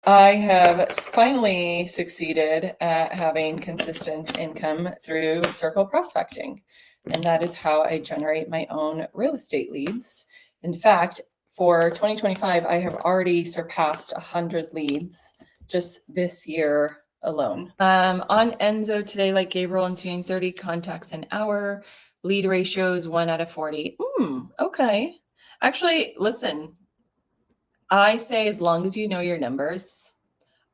I have finally succeeded at having consistent income through circle prospecting. And that is how I generate my own real estate leads. In fact, for 2025, I have already surpassed 100 leads just this year alone. On Enzo today, like Gabriel, I'm doing 30 contacts an hour. Lead ratio is 1 out of 40. Okay. Actually, listen, I say as long as you know your numbers,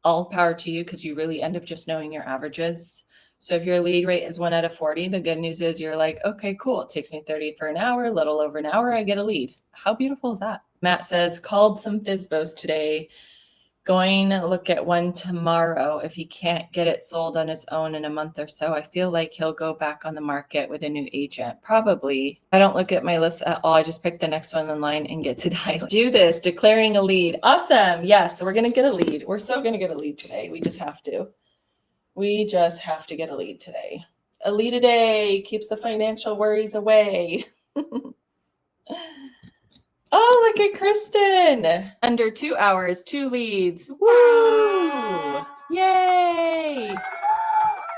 all power to you, because you really end up just knowing your averages. So if your lead rate is 1 out of 40, the good news is you're like, okay, cool. It takes me 30 for an hour, a little over an hour, I get a lead. How beautiful is that? Matt says, called some FSBOs today. Going to look at one tomorrow. If he can't get it sold on his own in a month or so, I feel like he'll go back on the market with a new agent. Probably. I don't look at my list at all. I just pick the next one in line and get to dial. Do this, declaring a lead. Awesome. Yes, we're going to get a lead. We're so going to get a lead today. We just have to. We just have to get a lead today. A lead a day keeps the financial worries away. Oh, look at Kristen. Under 2 hours, 2 leads. Woo! Yay!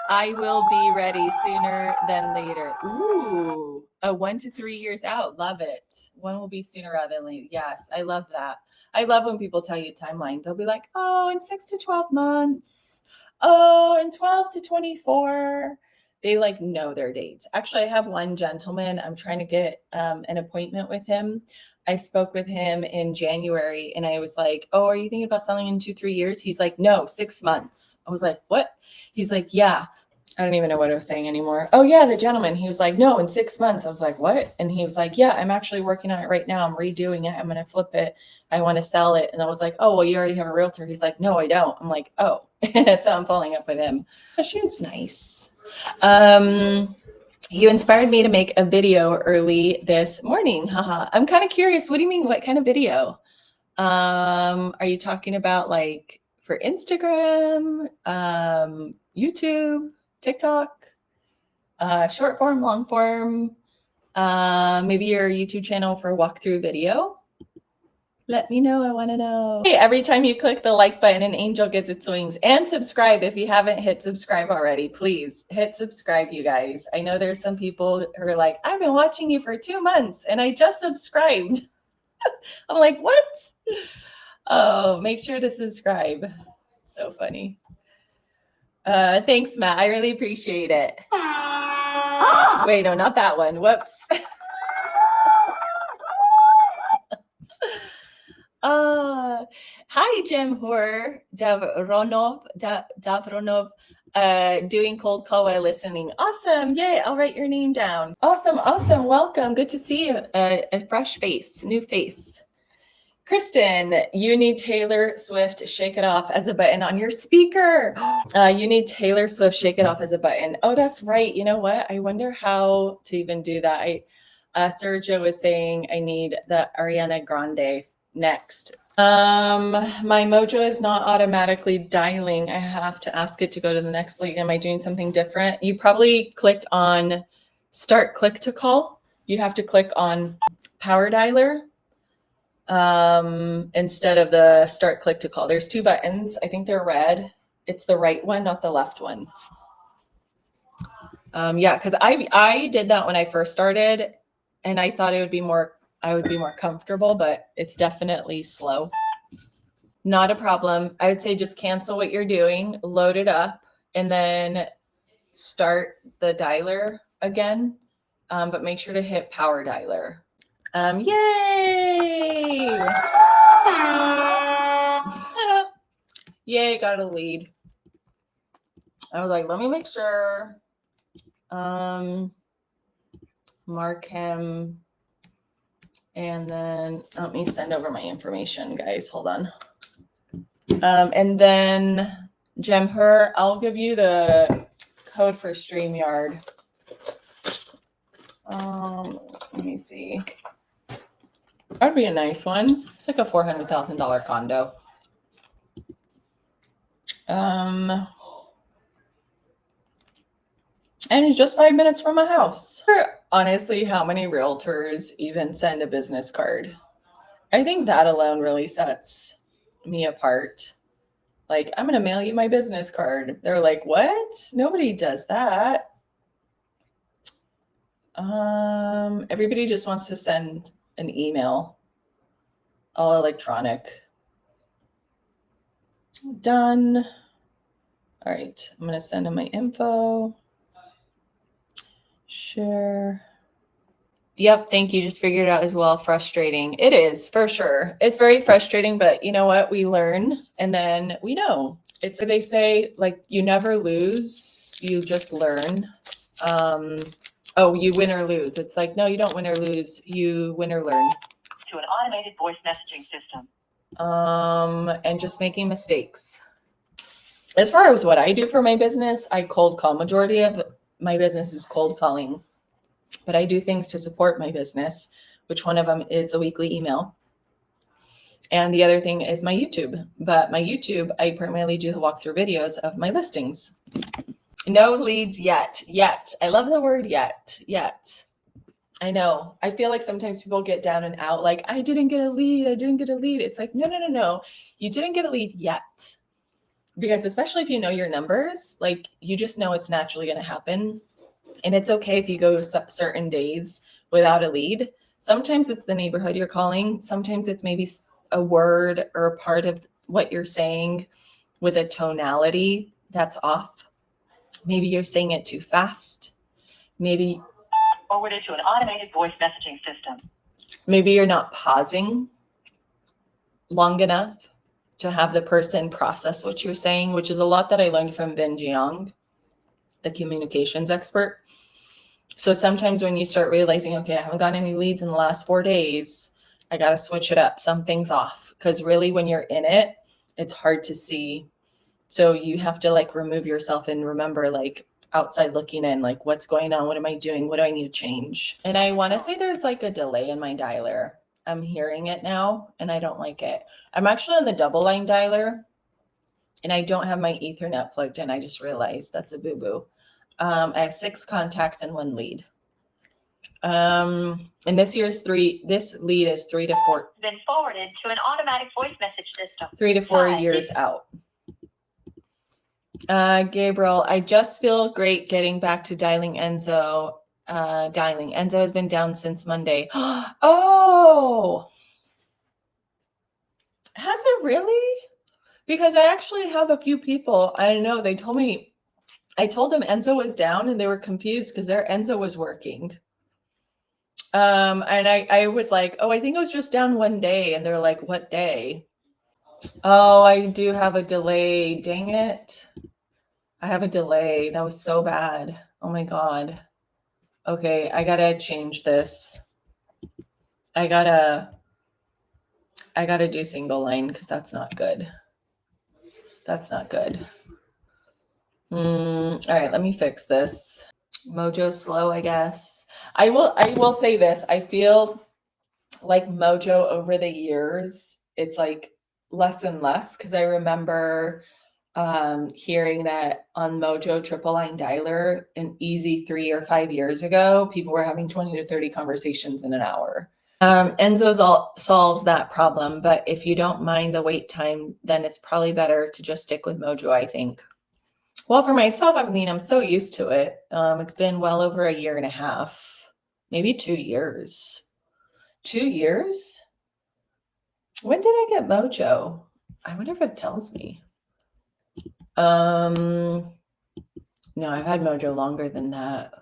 I will be ready sooner than later. Ooh, 1 to 3 years out. Love it. One will be sooner rather than later. Yes, I love that. I love when people tell you timeline. They'll be like, oh, in 6 to 12 months. Oh, in 12 to 24. They like know their dates. Actually, I have one gentleman. I'm trying to get an appointment with him. I spoke with him in January and I was like, oh, are you thinking about selling in 2-3 years? He's like, no, 6 months. I was like, what? He's like, yeah. I don't even know what I was saying anymore. Oh yeah, the gentleman. He was like, no, in 6 months. I was like, what? And he was like, yeah, I'm actually working on it right now. I'm redoing it. I'm going to flip it. I want to sell it. And I was like, oh, well, you already have a realtor. He's like, no, I don't. I'm like, oh. So I'm following up with him. She was nice. You inspired me to make a video early this morning. Haha. I'm kind of curious. What do you mean? What kind of video? Are you talking about like for Instagram, YouTube, TikTok, short form, long form, maybe your YouTube channel for walkthrough video? Let me know. I want to know. Hey, every time you click the like button, an angel gets its wings. And subscribe if you haven't hit subscribe already. Please hit subscribe, you guys. I know there's some people who are like, I've been watching you for 2 months and I just subscribed. I'm like, what? Oh, make sure to subscribe. So funny. Thanks, Matt. I really appreciate it. Wait, no, not that one. Whoops. Hi, Jim Hoor, Davronov, doing cold call while listening. Awesome. Yay. I'll write your name down. Awesome. Awesome. Welcome. Good to see you. A fresh face, new face. Kristen, you need Taylor Swift Shake It Off as a button on your speaker. You need Taylor Swift Shake It Off as a button. Oh, that's right. You know what? I wonder how to even do that. Sergio was saying I need the Ariana Grande next. My Mojo is not automatically dialing. I have to ask it to go to the next lead. Am I doing something different? You probably clicked on start click to call. You have to click on power dialer instead of the start click to call. There's 2 buttons. I think they're red. It's the right one, not the left one. Yeah, because I did that when I first started and I thought I would be more comfortable, but it's definitely slow. Not a problem. I would say just cancel what you're doing, load it up, and then start the dialer again. But make sure to hit power dialer. Yay! Yay, got a lead. I was like, let me make sure. Mark him. And then let me send over my information, guys. Hold on. And then Jemher, I'll give you the code for StreamYard. Let me see. That'd be a nice one. It's like a $400,000 condo. And it's just 5 minutes from my house. Honestly, how many realtors even send a business card? I think that alone really sets me apart. Like, I'm going to mail you my business card. They're like, what? Nobody does that. Everybody just wants to send an email, all electronic. Done. All right, I'm going to send them my info. Share. Yep, thank you. Just figured it out as well. Frustrating. It is, for sure. It's very frustrating, but you know what? We learn and then we know. It's what they say, like, you never lose, you just learn. Oh, you win or lose. It's like, no, you don't win or lose. You win or learn. To an automated voice messaging system. And just making mistakes. As far as what I do for my business, I cold call. Majority of my business is cold calling, but I do things to support my business, which one of them is the weekly email. And the other thing is my YouTube. But my YouTube, I primarily do the walkthrough videos of my listings. No leads yet. I love the word yet. I know. I feel like sometimes people get down and out like, I didn't get a lead. It's like, no. You didn't get a lead yet. Because especially if you know your numbers, like you just know it's naturally going to happen. And it's okay if you go certain days without a lead. Sometimes it's the neighborhood you're calling. Sometimes it's maybe a word or a part of what you're saying with a tonality that's off. Maybe you're saying it too fast. Maybe forwarded to an automated voice messaging system. Maybe you're not pausing long enough to have the person process what you're saying, which is a lot that I learned from Ben Jiang, the communications expert. So sometimes when you start realizing, okay, I haven't gotten any leads in the last 4 days, I got to switch it up. Something's off. Because really when you're in it, it's hard to see. So you have to like remove yourself and remember like outside looking in, like what's going on? What am I doing? What do I need to change? And I want to say there's like a delay in my dialer. I'm hearing it now and I don't like it. I'm actually on the double line dialer and I don't have my Ethernet plugged in. I just realized that's a boo-boo. I have 6 contacts and 1 lead. And this lead is 3 to 4. Been forwarded to an automatic voice message system. 3 to 4 years out. Gabriel, I just feel great getting back to dialing Enzo. Enzo has been down since Monday. Oh, has it really? Because I actually have a few people. I know they told me, I told them Enzo was down and they were confused because their Enzo was working. And I was like, oh, I think it was just down 1 day. And they're like, what day? Oh, I do have a delay. Dang it. I have a delay. That was so bad. Oh my God. Okay, I gotta change this. I gotta do single line because that's not good. That's not good. All right, let me fix this. Mojo slow, I guess. I will say this. I feel like Mojo over the years, it's like less and less because I remember hearing that on Mojo triple line dialer an easy 3 or 5 years ago, people were having 20 to 30 conversations in an hour. Enzo solves that problem, but if you don't mind the wait time, then it's probably better to just stick with Mojo, I think. Well, for myself, I mean, I'm so used to it. It's been well over 1.5 years, maybe 2 years. 2 years? When did I get Mojo? I wonder if it tells me. No, I've had Mojo longer than that.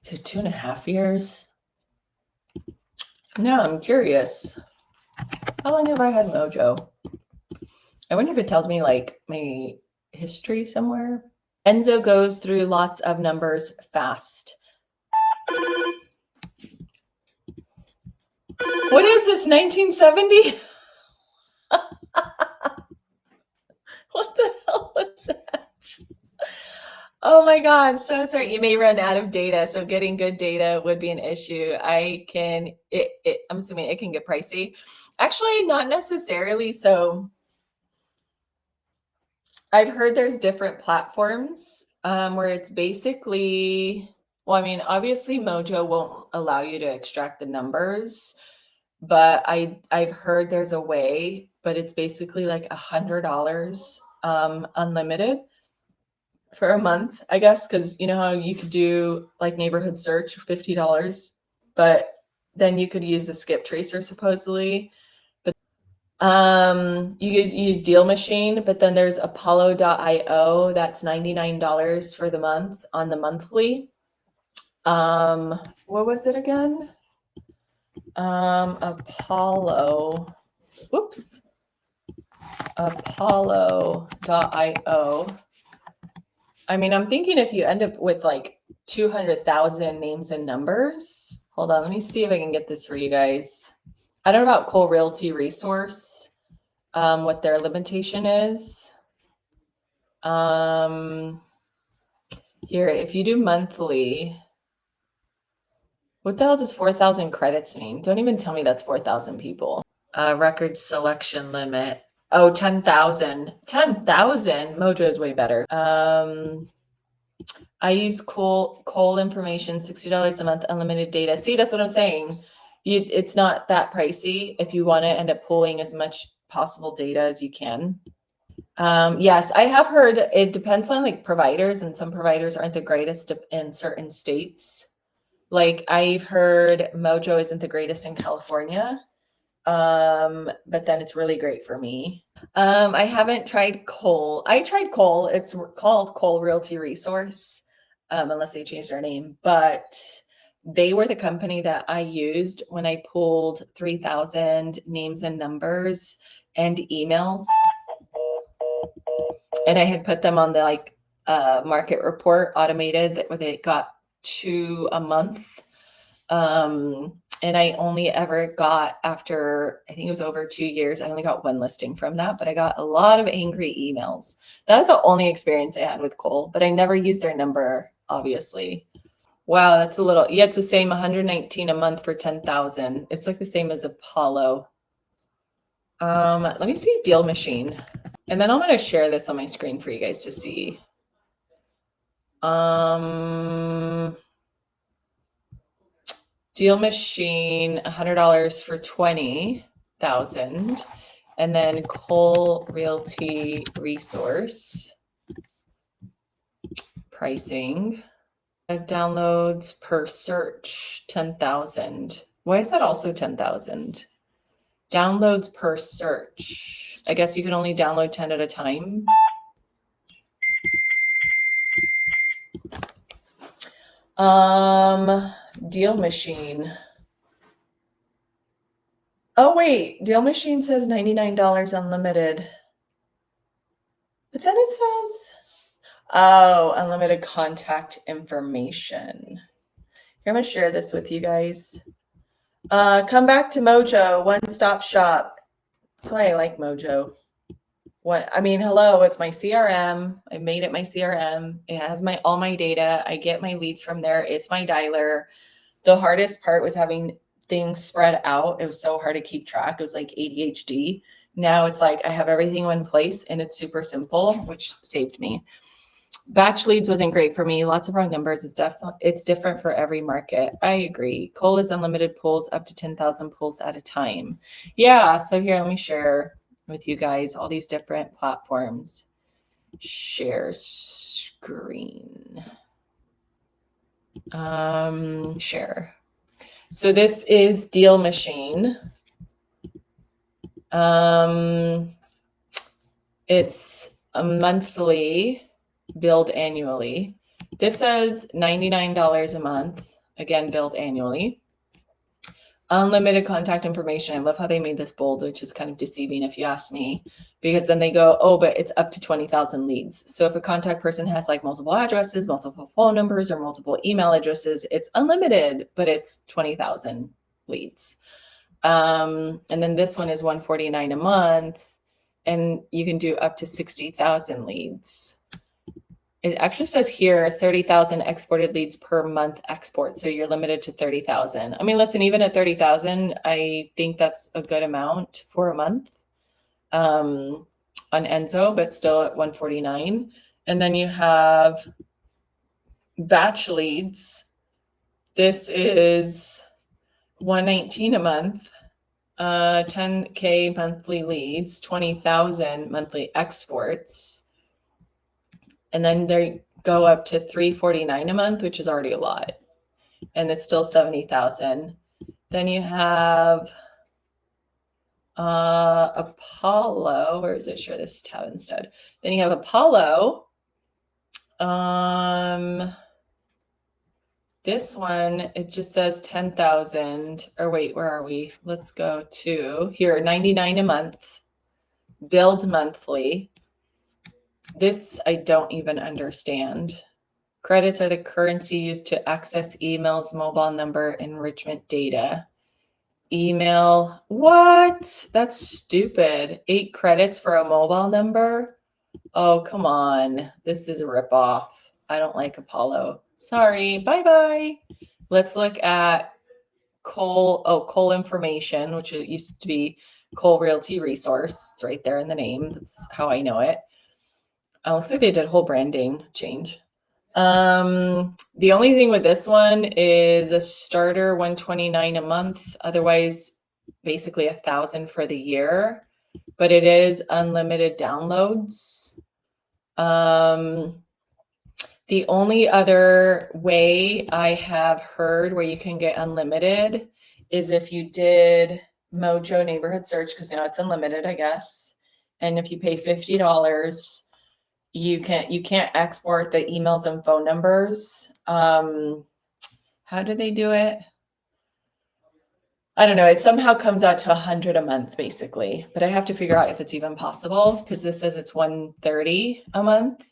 Is it 2.5 years? No, I'm curious. How long have I had Mojo? I wonder if it tells me like my history somewhere. Enzo goes through lots of numbers fast. What is this, 1970? What the hell was that? Oh my God, so sorry. You may run out of data, so getting good data would be an issue. I'm assuming it can get pricey. Actually, not necessarily. So I've heard there's different platforms where it's basically, well, I mean, obviously Mojo won't allow you to extract the numbers, but I've heard there's a way but it's basically like $100 unlimited for a month, I guess, because you know how you could do like neighborhood search for $50, but then you could use the skip tracer supposedly. But you use Deal Machine, but then there's Apollo.io that's $99 for the month on the monthly. What was it again? Apollo. Whoops. Apollo.io. I mean, I'm thinking if you end up with like 200,000 names and numbers. Hold on, let me see if I can get this for you guys. I don't know about Cole Realty Resource, what their limitation is. Here, if you do monthly, what the hell does 4,000 credits mean? Don't even tell me that's 4,000 people. Record selection limit. Oh, 10,000. 10,000? Mojo is way better. I use Cole information, $60 a month, unlimited data. See, that's what I'm saying. It's not that pricey if you want to end up pulling as much possible data as you can. Yes, I have heard it depends on like providers, and some providers aren't the greatest in certain states. Like I've heard Mojo isn't the greatest in California. But then it's really great for me. I haven't tried Cole. I tried Cole. It's called Cole Realty Resource, unless they changed their name. But they were the company that I used when I pulled 3,000 names and numbers and emails. And I had put them on the like market report automated where they got 2 a month. And I only ever got, after I think it was over 2 years, I only got 1 listing from that, but I got a lot of angry emails. That was the only experience I had with Cole, but I never used their number, obviously. Wow, that's a little, yeah, it's the same 119 a month for 10,000. It's like the same as Apollo. Let me see Deal Machine. And then I'm going to share this on my screen for you guys to see. Deal Machine, $100 for 20,000. And then Cole Realty Resource pricing. Downloads per search, 10,000. Why is that also 10,000? Downloads per search. I guess you can only download 10 at a time. Deal Machine. Oh wait, Deal Machine says $99 unlimited. But then it says, oh, unlimited contact information. Here, I'm gonna share this with you guys. Come back to Mojo, one-stop shop. That's why I like Mojo. Hello, it's my CRM. I made it my CRM. It has all my data. I get my leads from there. It's my dialer. The hardest part was having things spread out. It was so hard to keep track. It was like ADHD. Now it's like I have everything in place and it's super simple, which saved me. Batch leads wasn't great for me. Lots of wrong numbers. It's different for every market. I agree. Cole is unlimited pulls up to 10,000 pulls at a time. Yeah. So here, let me share with you guys all these different platforms. Share screen. Share. So this is Deal Machine. It's a monthly, billed annually. This says $99 a month, again, billed annually. Unlimited contact information. I love how they made this bold, which is kind of deceiving if you ask me, because then they go, oh, but it's up to 20,000 leads. So if a contact person has like multiple addresses, multiple phone numbers, or multiple email addresses, it's unlimited, but it's 20,000 leads. And then this one is $149 a month, and you can do up to 60,000 leads. It actually says here 30,000 exported leads per month export. So you're limited to 30,000. I mean, listen, even at 30,000, I think that's a good amount for a month on Enzo, but still at 149. And then you have batch leads. This is 119 a month. 10K monthly leads, 20,000 monthly exports. And then they go up to 349 a month, which is already a lot. And it's still 70,000. Then you have Apollo. Where is it? Share this tab instead. Then you have Apollo. This one, it just says 10,000. Or wait, where are we? Let's go to here, 99 a month. Billed monthly. This I don't even understand. Credits are the currency used to access emails, mobile number, enrichment data. Email, what? That's stupid. 8 credits for a mobile number? Oh, come on. This is a ripoff. I don't like Apollo. Sorry. Bye-bye. Let's look at Cole information, which it used to be Cole Realty Resource. It's right there in the name. That's how I know it. Looks like they did a whole branding change. The only thing with this one is a starter $129 a month, otherwise basically $1,000 for the year, but it is unlimited downloads. The only other way I have heard where you can get unlimited is if you did Mojo neighborhood search, because now it's unlimited, I guess. And if you pay $50, you can't export the emails and phone numbers. How do they do it? I don't know. It somehow comes out to 100 a month, basically. But I have to figure out if it's even possible, because this says it's $130 a month.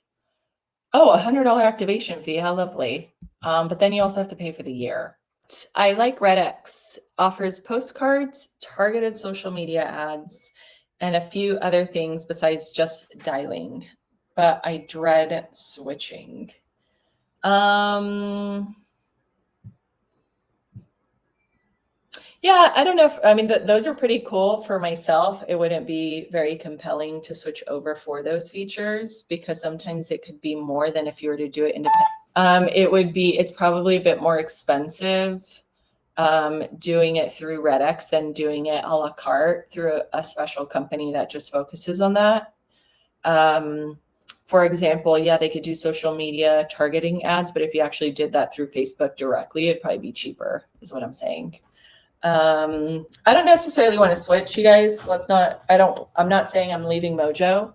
Oh, $100 activation fee. How lovely. But then you also have to pay for the year. I like RedX. Offers postcards, targeted social media ads, and a few other things besides just dialing. But I dread switching. Yeah, I don't know. I mean, those are pretty cool for myself. It wouldn't be very compelling to switch over for those features because sometimes it could be more than if you were to do it independently. It's probably a bit more expensive doing it through RedX than doing it a la carte through a special company that just focuses on that. For example, yeah, they could do social media targeting ads, but if you actually did that through Facebook directly, it'd probably be cheaper, is what I'm saying. I don't necessarily want to switch, you guys. I'm not saying I'm leaving Mojo.